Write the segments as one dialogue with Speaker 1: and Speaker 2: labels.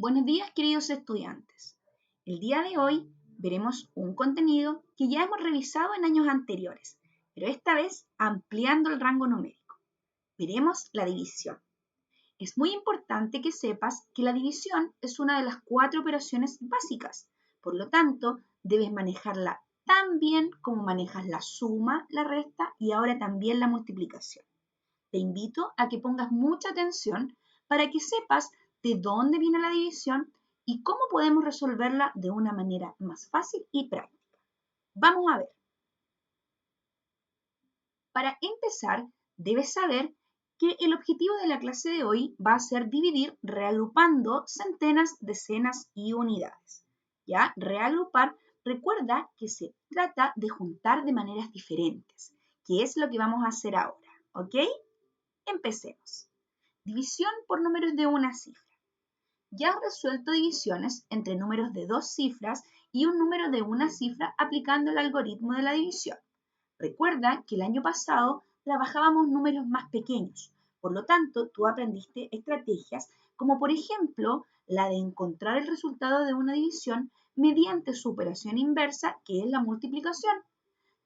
Speaker 1: Buenos días, queridos estudiantes. El día de hoy veremos un contenido que ya hemos revisado en años anteriores, pero esta vez ampliando el rango numérico. Veremos la división. Es muy importante que sepas que la división es una de las 4 operaciones básicas. Por lo tanto, debes manejarla tan bien como manejas la suma, la resta y ahora también la multiplicación. Te invito a que pongas mucha atención para que sepas de dónde viene la división y cómo podemos resolverla de una manera más fácil y práctica. Vamos a ver. Para empezar, debes saber que el objetivo de la clase de hoy va a ser dividir reagrupando centenas, decenas y unidades. ¿Ya? Reagrupar, recuerda que se trata de juntar de maneras diferentes, que es lo que vamos a hacer ahora. ¿Ok? Empecemos. División por números de una cifra. Ya has resuelto divisiones entre números de 2 cifras y un número de una cifra aplicando el algoritmo de la división. Recuerda que el año pasado trabajábamos números más pequeños, por lo tanto tú aprendiste estrategias como por ejemplo la de encontrar el resultado de una división mediante su operación inversa, que es la multiplicación.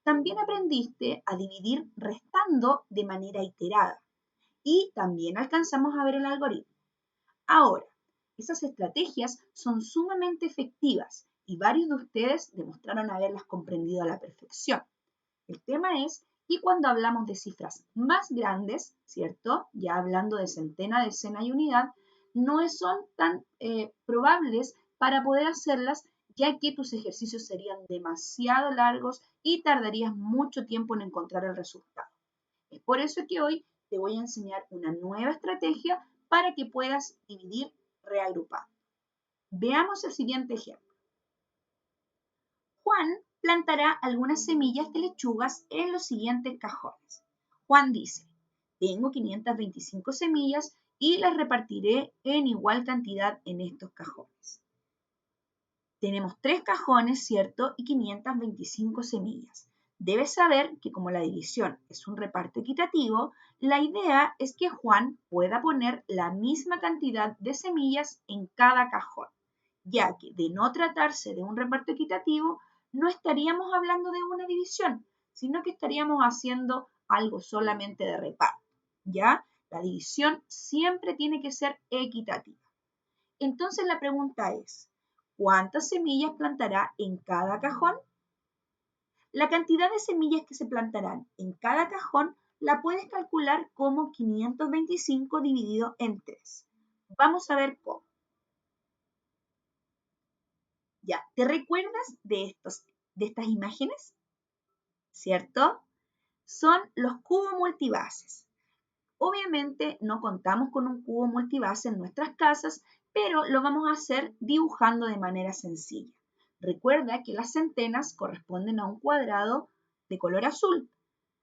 Speaker 1: También aprendiste a dividir restando de manera iterada y también alcanzamos a ver el algoritmo. Ahora, esas estrategias son sumamente efectivas y varios de ustedes demostraron haberlas comprendido a la perfección. El tema es que cuando hablamos de cifras más grandes, ¿cierto? Ya hablando de centena, decena y unidad, no son tan probables para poder hacerlas, ya que tus ejercicios serían demasiado largos y tardarías mucho tiempo en encontrar el resultado. Es por eso que hoy te voy a enseñar una nueva estrategia para que puedas dividir reagrupando. Veamos el siguiente ejemplo. Juan plantará algunas semillas de lechugas en los siguientes cajones. Juan dice, tengo 525 semillas y las repartiré en igual cantidad en estos cajones. Tenemos 3 cajones, ¿cierto? Y 525 semillas. Debes saber que como la división es un reparto equitativo, la idea es que Juan pueda poner la misma cantidad de semillas en cada cajón, ya que de no tratarse de un reparto equitativo, no estaríamos hablando de una división, sino que estaríamos haciendo algo solamente de reparto, ¿ya? La división siempre tiene que ser equitativa. Entonces la pregunta es, ¿cuántas semillas plantará en cada cajón? La cantidad de semillas que se plantarán en cada cajón la puedes calcular como 525 dividido en 3. Vamos a ver cómo. Ya, ¿te recuerdas de estas imágenes? ¿Cierto? Son los cubos multibases. Obviamente no contamos con un cubo multibase en nuestras casas, pero lo vamos a hacer dibujando de manera sencilla. Recuerda que las centenas corresponden a un cuadrado de color azul.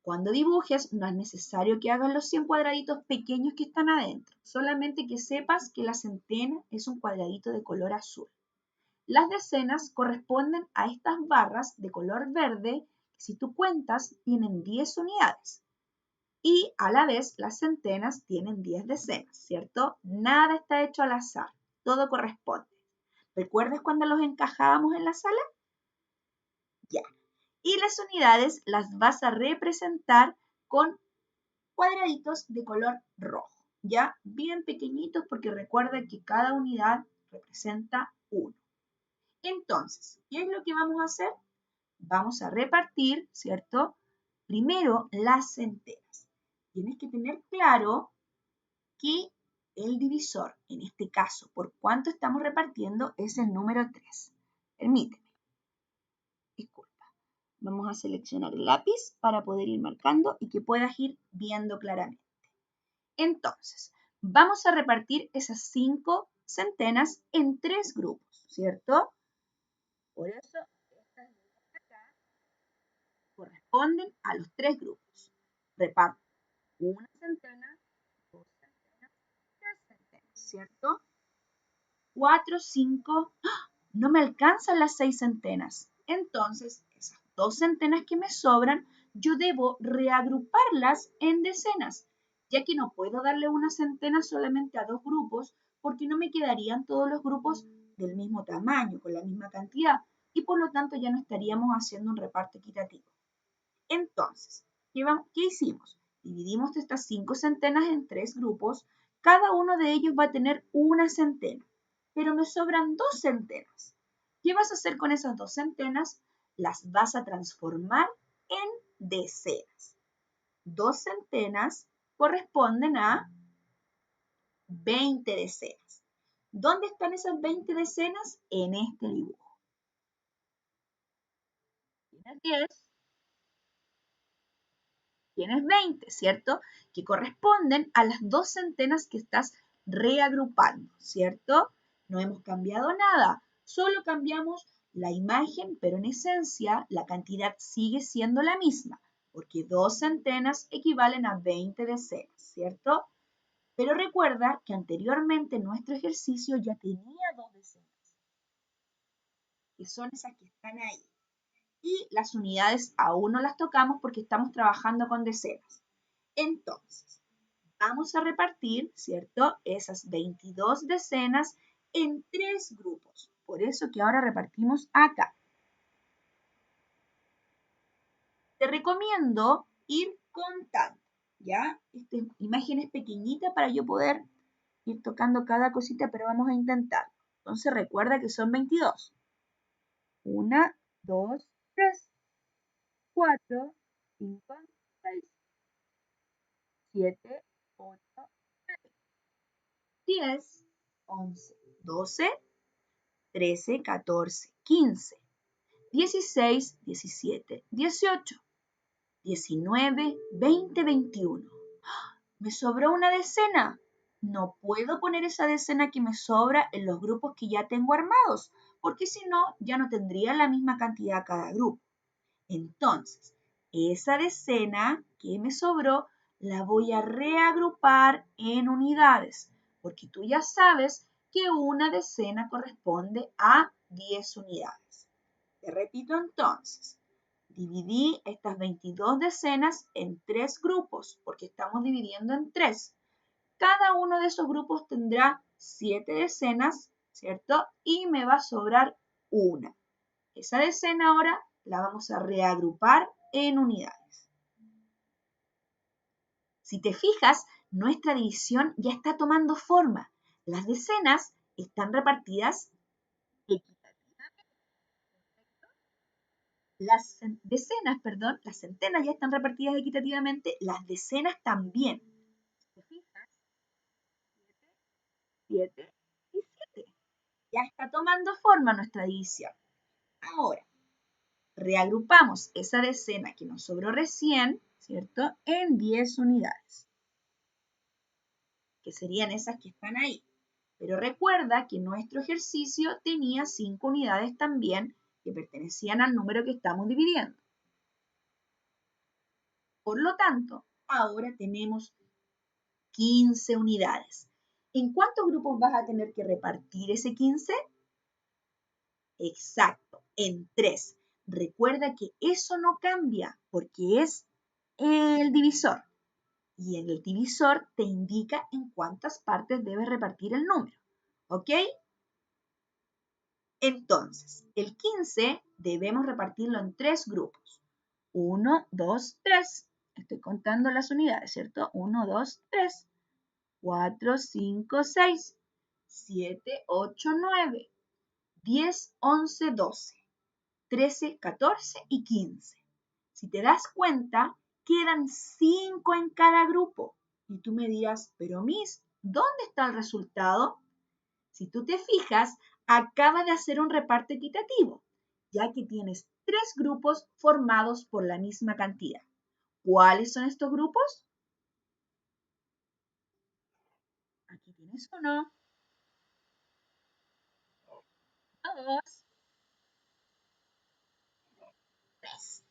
Speaker 1: Cuando dibujes no es necesario que hagas los 100 cuadraditos pequeños que están adentro, solamente que sepas que la centena es un cuadradito de color azul. Las decenas corresponden a estas barras de color verde que si tú cuentas tienen 10 unidades. Y a la vez las centenas tienen 10 decenas, ¿cierto? Nada está hecho al azar, todo corresponde. ¿Recuerdas cuando los encajábamos en la sala? Ya. Y las unidades las vas a representar con cuadraditos de color rojo, ¿ya? Bien pequeñitos porque recuerda que cada unidad representa 1. Entonces, ¿qué es lo que vamos a hacer? Vamos a repartir, ¿cierto? Primero las centenas. Tienes que tener claro que el divisor, en este caso, por cuánto estamos repartiendo, es el número 3. Permíteme. Disculpa. Vamos a seleccionar el lápiz para poder ir marcando y que puedas ir viendo claramente. Entonces, vamos a repartir esas 5 centenas en 3 grupos, ¿cierto? Por eso, estas líneas de acá corresponden a los 3 grupos. Reparto una centena, 2 centenas, 3 centenas, ¿cierto? 4, 5, no me alcanzan las 6 centenas. Entonces, esas 2 centenas que me sobran, yo debo reagruparlas en decenas, ya que no puedo darle una centena solamente a 2 grupos, porque no me quedarían todos los grupos del mismo tamaño, con la misma cantidad, y por lo tanto ya no estaríamos haciendo un reparto equitativo. Entonces, ¿qué hicimos? Dividimos estas 5 centenas en 3 grupos, cada uno de ellos va a tener una centena, pero me sobran 2 centenas. ¿Qué vas a hacer con esas 2 centenas? Las vas a transformar en decenas. 2 centenas corresponden a 20 decenas. ¿Dónde están esas 20 decenas? En este dibujo. Tienes 10, tienes 20, ¿cierto? Que corresponden a las 2 centenas que estás reagrupando, ¿cierto? No hemos cambiado nada, solo cambiamos la imagen, pero en esencia la cantidad sigue siendo la misma, porque 2 centenas equivalen a 20 decenas, ¿cierto? Pero recuerda que anteriormente nuestro ejercicio ya tenía 2 decenas, que son esas que están ahí. Y las unidades aún no las tocamos porque estamos trabajando con decenas. Entonces, vamos a repartir, ¿cierto? Esas 22 decenas en 3 grupos. Por eso que ahora repartimos acá. Te recomiendo ir contando, ¿ya? Esta imagen es pequeñita para yo poder ir tocando cada cosita, pero vamos a intentar. Entonces recuerda que son 22. 1, 2, 3, 4, 5, 6, 7, 8, 10, 11, 12, 13, 14, 15, 16, 17, 18, 19, 20, 21. Me sobró una decena. No puedo poner esa decena que me sobra en los grupos que ya tengo armados, porque si no, ya no tendría la misma cantidad cada grupo. Entonces, esa decena que me sobró la voy a reagrupar en unidades, porque tú ya sabes que una decena corresponde a 10 unidades. Te repito entonces, dividí estas 22 decenas en 3 grupos, porque estamos dividiendo en 3. Cada uno de esos grupos tendrá 7 decenas, ¿cierto? Y me va a sobrar una. Esa decena ahora la vamos a reagrupar en unidades. Si te fijas, nuestra división ya está tomando forma. Las decenas están repartidas equitativamente. Las centenas ya están repartidas equitativamente, las decenas también. Si te fijas, 7 y 7. Ya está tomando forma nuestra división. Ahora, reagrupamos esa decena que nos sobró recién, ¿cierto? En 10 unidades, que serían esas que están ahí. Pero recuerda que nuestro ejercicio tenía 5 unidades también que pertenecían al número que estamos dividiendo. Por lo tanto, ahora tenemos 15 unidades. ¿En cuántos grupos vas a tener que repartir ese 15? Exacto, en 3. Recuerda que eso no cambia porque es el divisor. Y en el divisor te indica en cuántas partes debes repartir el número. ¿Ok? Entonces, el 15 debemos repartirlo en 3 grupos. 1, 2, 3. Estoy contando las unidades, ¿cierto? 1, 2, 3. 4, 5, 6. 7, 8, 9. 10, 11, 12. 13, 14 y 15. Si te das cuenta, quedan 5 en cada grupo. Y tú me dirás, pero Miss, ¿dónde está el resultado? Si tú te fijas, acaba de hacer un reparto equitativo, ya que tienes 3 grupos formados por la misma cantidad. ¿Cuáles son estos grupos? Aquí tienes 1, 2, 3.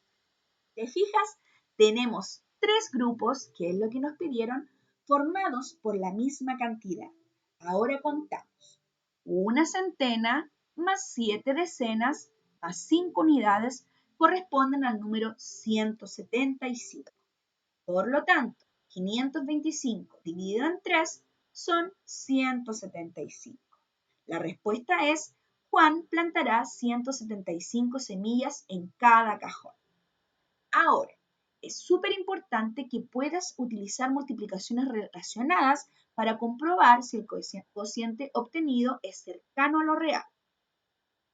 Speaker 1: ¿Te fijas? Tenemos 3 grupos, que es lo que nos pidieron, formados por la misma cantidad. Ahora contamos. Una centena más 7 decenas más 5 unidades corresponden al número 175. Por lo tanto, 525 dividido en 3 son 175. La respuesta es: Juan plantará 175 semillas en cada cajón. Ahora, es súper importante que puedas utilizar multiplicaciones relacionadas para comprobar si el cociente obtenido es cercano a lo real.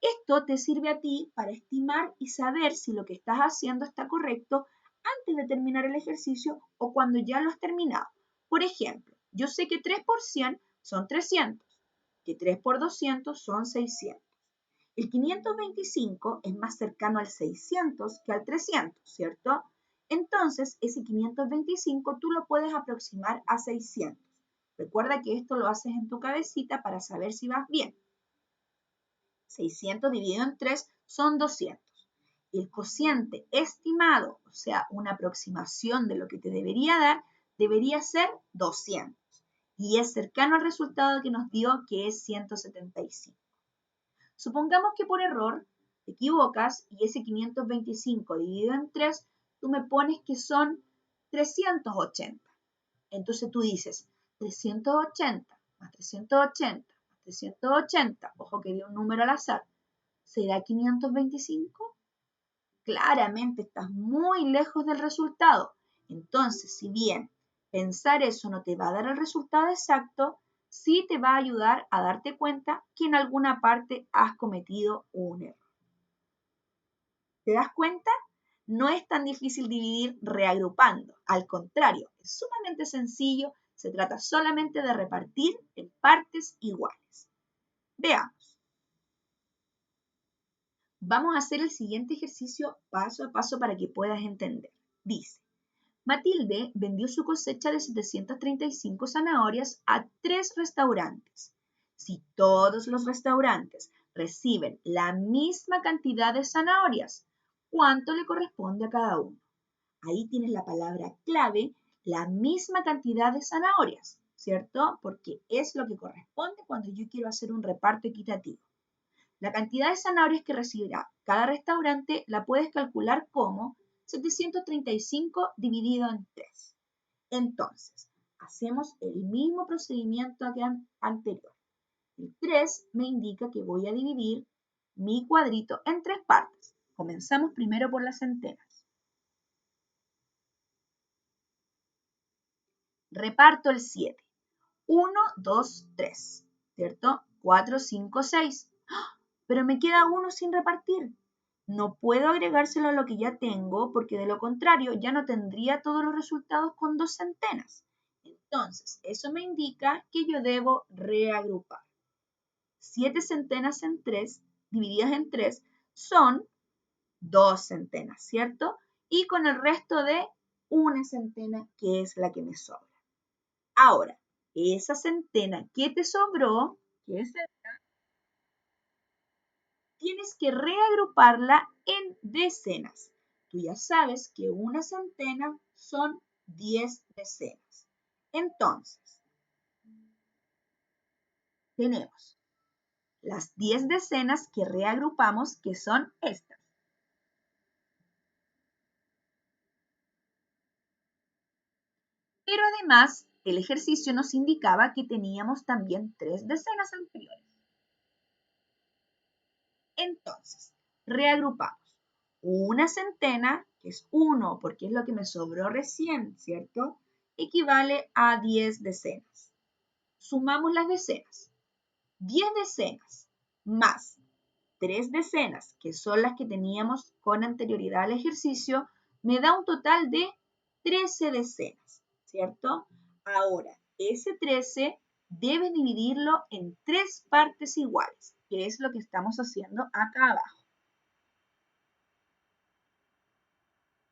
Speaker 1: Esto te sirve a ti para estimar y saber si lo que estás haciendo está correcto antes de terminar el ejercicio o cuando ya lo has terminado. Por ejemplo, yo sé que 3 por 100 son 300, que 3 por 200 son 600. El 525 es más cercano al 600 que al 300, ¿cierto? Entonces, ese 525 tú lo puedes aproximar a 600. Recuerda que esto lo haces en tu cabecita para saber si vas bien. 600 dividido en 3 son 200. El cociente estimado, o sea, una aproximación de lo que te debería dar, debería ser 200. Y es cercano al resultado que nos dio, que es 175. Supongamos que por error te equivocas y ese 525 dividido en 3, tú me pones que son 380. Entonces tú dices 380 más 380 más 380, ojo que dio un número al azar, ¿será 525? Claramente estás muy lejos del resultado. Entonces, si bien pensar eso no te va a dar el resultado exacto, sí te va a ayudar a darte cuenta que en alguna parte has cometido un error. ¿Te das cuenta? No es tan difícil dividir reagrupando. Al contrario, es sumamente sencillo. Se trata solamente de repartir en partes iguales. Veamos. Vamos a hacer el siguiente ejercicio paso a paso para que puedas entender. Dice: Matilde vendió su cosecha de 735 zanahorias a 3 restaurantes. Si todos los restaurantes reciben la misma cantidad de zanahorias, ¿cuánto le corresponde a cada uno? Ahí tienes la palabra clave, la misma cantidad de zanahorias, ¿cierto? Porque es lo que corresponde cuando yo quiero hacer un reparto equitativo. La cantidad de zanahorias que recibirá cada restaurante la puedes calcular como 735 dividido en 3. Entonces, hacemos el mismo procedimiento que anterior. El 3 me indica que voy a dividir mi cuadrito en 3 partes. Comenzamos primero por las centenas. Reparto el 7. 1, 2, 3, ¿cierto? 4, 5, 6. Pero me queda uno sin repartir. No puedo agregárselo a lo que ya tengo porque de lo contrario ya no tendría todos los resultados con 2 centenas. Entonces, eso me indica que yo debo reagrupar. 7 centenas en 3, divididas en 3, son 2 centenas, ¿cierto? Y con el resto de una centena, que es la que me sobra. Ahora, esa centena que te sobró, que es esta, tienes que reagruparla en decenas. Tú ya sabes que una centena son 10 decenas. Entonces, tenemos las 10 decenas que reagrupamos, que son estas. Pero además, el ejercicio nos indicaba que teníamos también 3 decenas anteriores. Entonces, reagrupamos. Una centena, que es 1, porque es lo que me sobró recién, ¿cierto? Equivale a 10 decenas. Sumamos las decenas. 10 decenas más 3 decenas, que son las que teníamos con anterioridad al ejercicio, me da un total de 13 decenas, ¿cierto? Ahora, ese 13 debes dividirlo en 3 partes iguales, que es lo que estamos haciendo acá abajo.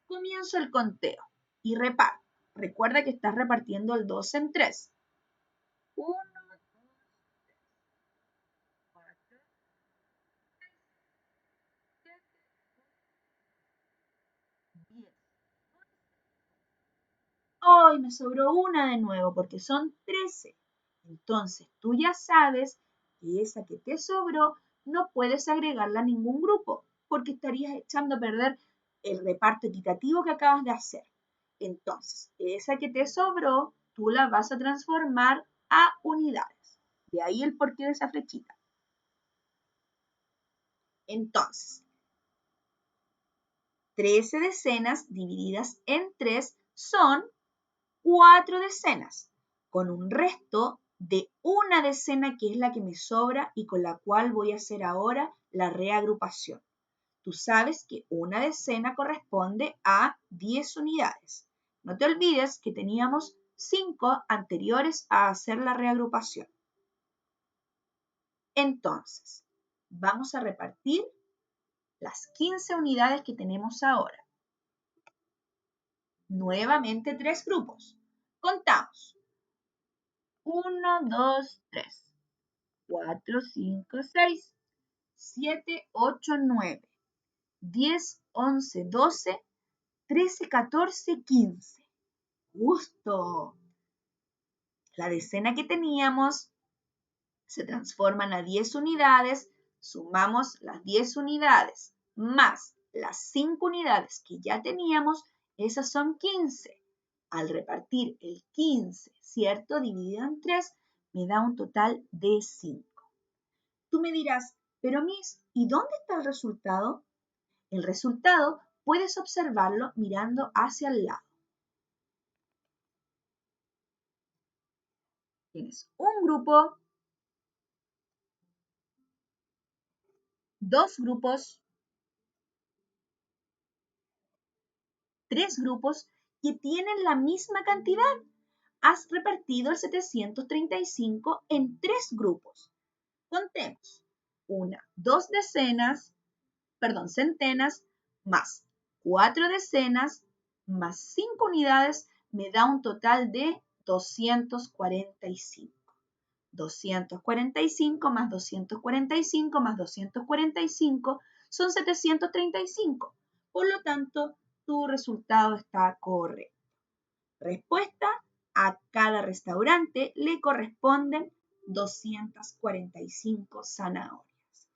Speaker 1: Comienzo el conteo y reparto. Recuerda que estás repartiendo el 2 en 3. 1, 2, 3, 4, 7, 10. Hoy me sobró una de nuevo porque son 13. Entonces tú ya sabes que esa que te sobró no puedes agregarla a ningún grupo porque estarías echando a perder el reparto equitativo que acabas de hacer. Entonces, esa que te sobró, tú la vas a transformar a unidades. De ahí el porqué de esa flechita. Entonces, 13 decenas divididas en 3 son 4 decenas, con un resto de una decena que es la que me sobra y con la cual voy a hacer ahora la reagrupación. Tú sabes que una decena corresponde a 10 unidades. No te olvides que teníamos 5 anteriores a hacer la reagrupación. Entonces, vamos a repartir las 15 unidades que tenemos ahora. Nuevamente 3 grupos. Contamos. 1, 2, 3, 4, 5, 6, 7, 8, 9, 10, 11, 12, 13, 14, 15. ¡Justo! La decena que teníamos se transforman a 10 unidades, sumamos las 10 unidades más las 5 unidades que ya teníamos, esas son 15. Al repartir el 15, ¿cierto? Dividido en 3, me da un total de 5. Tú me dirás, pero Miss, ¿y dónde está el resultado? El resultado puedes observarlo mirando hacia el lado. Tienes un grupo, dos grupos, tres grupos que tienen la misma cantidad. Has repartido el 735 en tres grupos. Contemos. Dos centenas, más 4 decenas, más 5 unidades, me da un total de 245. 245 más 245 más 245 son 735. Por lo tanto, tu resultado está correcto. Respuesta: a cada restaurante le corresponden 245 zanahorias.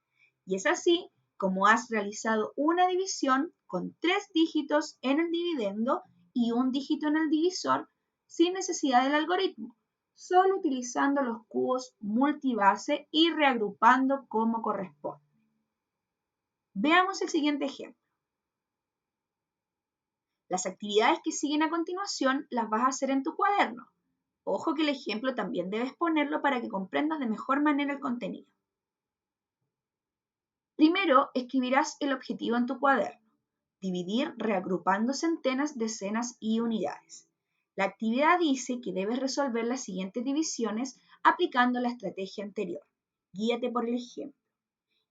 Speaker 1: Y es así como has realizado una división con 3 dígitos en el dividendo y un dígito en el divisor sin necesidad del algoritmo, solo utilizando los cubos multibase y reagrupando como corresponde. Veamos el siguiente ejemplo. Las actividades que siguen a continuación las vas a hacer en tu cuaderno. Ojo que el ejemplo también debes ponerlo para que comprendas de mejor manera el contenido. Primero, escribirás el objetivo en tu cuaderno. Dividir reagrupando centenas, decenas y unidades. La actividad dice que debes resolver las siguientes divisiones aplicando la estrategia anterior. Guíate por el ejemplo.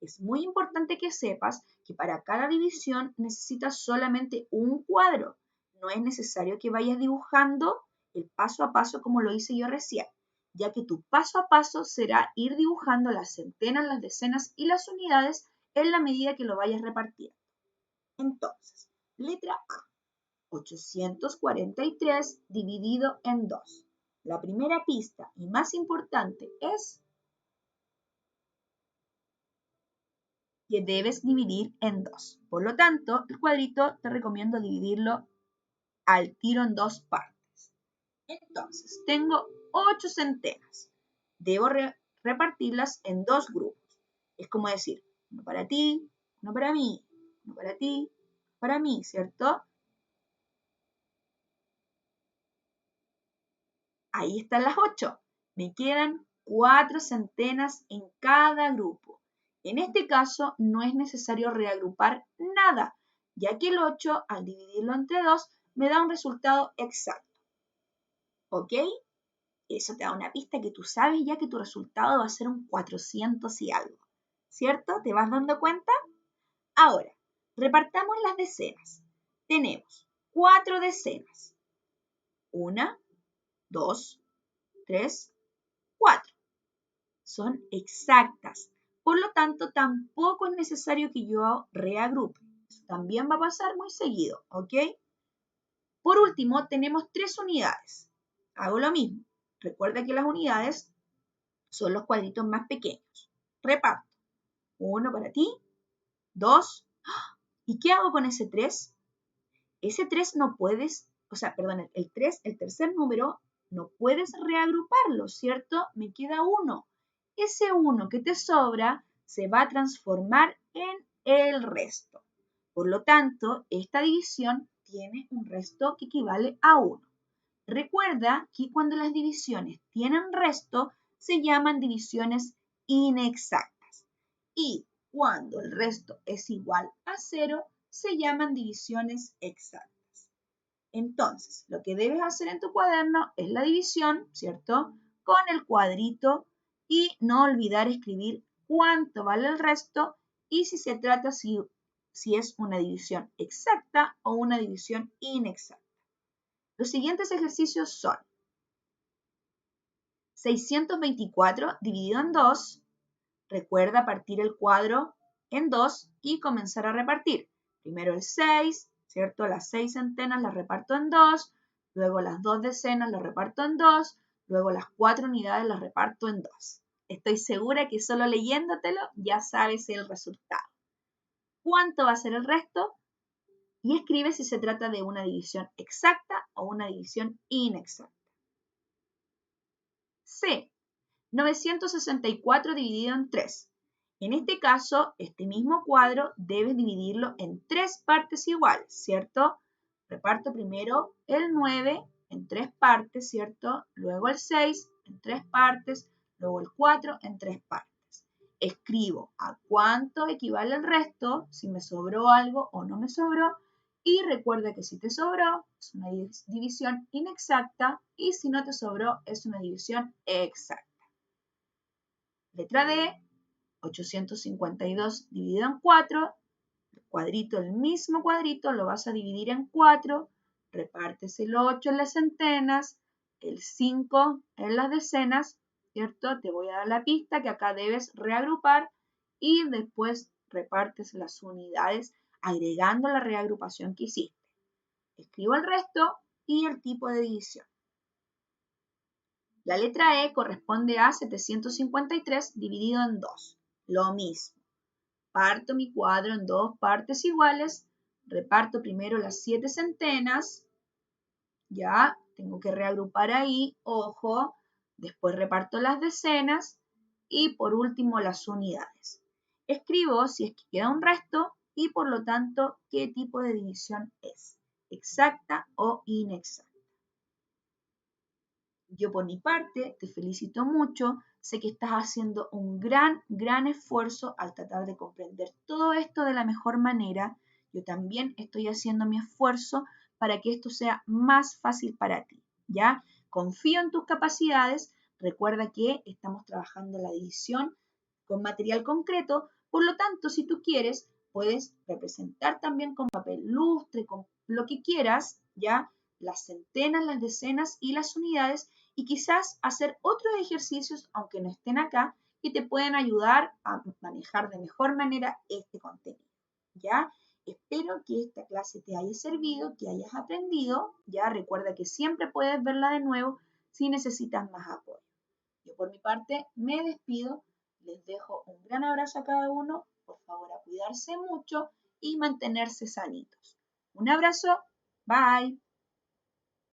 Speaker 1: Es muy importante que sepas que para cada división necesitas solamente un cuadro. No es necesario que vayas dibujando el paso a paso como lo hice yo recién, ya que tu paso a paso será ir dibujando las centenas, las decenas y las unidades en la medida que lo vayas repartiendo. Entonces, letra A, 843 dividido en 2. La primera pista y más importante es que debes dividir en 2. Por lo tanto, el cuadrito te recomiendo dividirlo al tiro en 2 partes. Entonces, tengo 8 centenas. Debo repartirlas en 2 grupos. Es como decir, uno para ti, uno para mí, uno para ti, para mí, ¿cierto? Ahí están las 8. Me quedan 4 centenas en cada grupo. En este caso, no es necesario reagrupar nada, ya que el 8, al dividirlo entre 2, me da un resultado exacto. ¿Ok? Eso te da una pista que tú sabes ya que tu resultado va a ser un 400 y algo. ¿Cierto? ¿Te vas dando cuenta? Ahora, repartamos las decenas. Tenemos 4 decenas. 1, 2, 3, 4. Son exactas. Por lo tanto, tampoco es necesario que yo reagrupe. Eso también va a pasar muy seguido, ¿ok? Por último, tenemos 3 unidades. Hago lo mismo. Recuerda que las unidades son los cuadritos más pequeños. Reparto. 1 para ti, 2. ¿Y qué hago con ese 3? Ese 3 no puedes, el 3, el tercer número, no puedes reagruparlo, ¿cierto? Me queda 1. Ese 1 que te sobra se va a transformar en el resto. Por lo tanto, esta división tiene un resto que equivale a 1. Recuerda que cuando las divisiones tienen resto, se llaman divisiones inexactas. Y cuando el resto es igual a 0, se llaman divisiones exactas. Entonces, lo que debes hacer en tu cuaderno es la división, ¿cierto? Con el cuadrito y no olvidar escribir cuánto vale el resto y si se trata si es una división exacta o una división inexacta. Los siguientes ejercicios son 624 dividido en 2. Recuerda partir el cuadro en 2 y comenzar a repartir. Primero el 6, ¿cierto? Las 6 centenas las reparto en 2, luego las 2 decenas las reparto en 2, luego las 4 unidades las reparto en 2. Estoy segura que solo leyéndotelo ya sabes el resultado. ¿Cuánto va a ser el resto? Y escribe si se trata de una división exacta o una división inexacta. C. 964 dividido en 3. En este caso, este mismo cuadro debes dividirlo en 3 partes iguales, ¿cierto? Reparto primero el 9 en 3 partes, ¿cierto? Luego el 6 en 3 partes, luego el 4 en 3 partes. Escribo a cuánto equivale el resto, si me sobró algo o no me sobró, y recuerda que si te sobró es una división inexacta y si no te sobró es una división exacta. Letra D, 852 dividido en 4, el cuadrito, el mismo cuadrito, lo vas a dividir en 4, repartes el 8 en las centenas, el 5 en las decenas, ¿cierto? Te voy a dar la pista que acá debes reagrupar y después repartes las unidades agregando la reagrupación que hiciste. Escribo el resto y el tipo de división. La letra E corresponde a 753 dividido en 2. Lo mismo. Parto mi cuadro en 2 partes iguales. Reparto primero las 7 centenas. Ya, tengo que reagrupar ahí. Ojo. Después reparto las decenas. Y por último las unidades. Escribo si es que queda un resto y por lo tanto qué tipo de división es. Exacta o inexacta. Yo por mi parte te felicito mucho, sé que estás haciendo un gran esfuerzo al tratar de comprender todo esto de la mejor manera. Yo también estoy haciendo mi esfuerzo para que esto sea más fácil para ti, ¿ya? Confío en tus capacidades, recuerda que estamos trabajando la división con material concreto, por lo tanto, si tú quieres, puedes representar también con papel lustre, con lo que quieras, ¿ya? Las centenas, las decenas y las unidades y quizás hacer otros ejercicios, aunque no estén acá, que te pueden ayudar a manejar de mejor manera este contenido. ¿Ya? Espero que esta clase te haya servido, que hayas aprendido. Ya recuerda que siempre puedes verla de nuevo si necesitas más apoyo. Yo por mi parte me despido, les dejo un gran abrazo a cada uno, por favor a cuidarse mucho y mantenerse sanitos. Un abrazo, bye.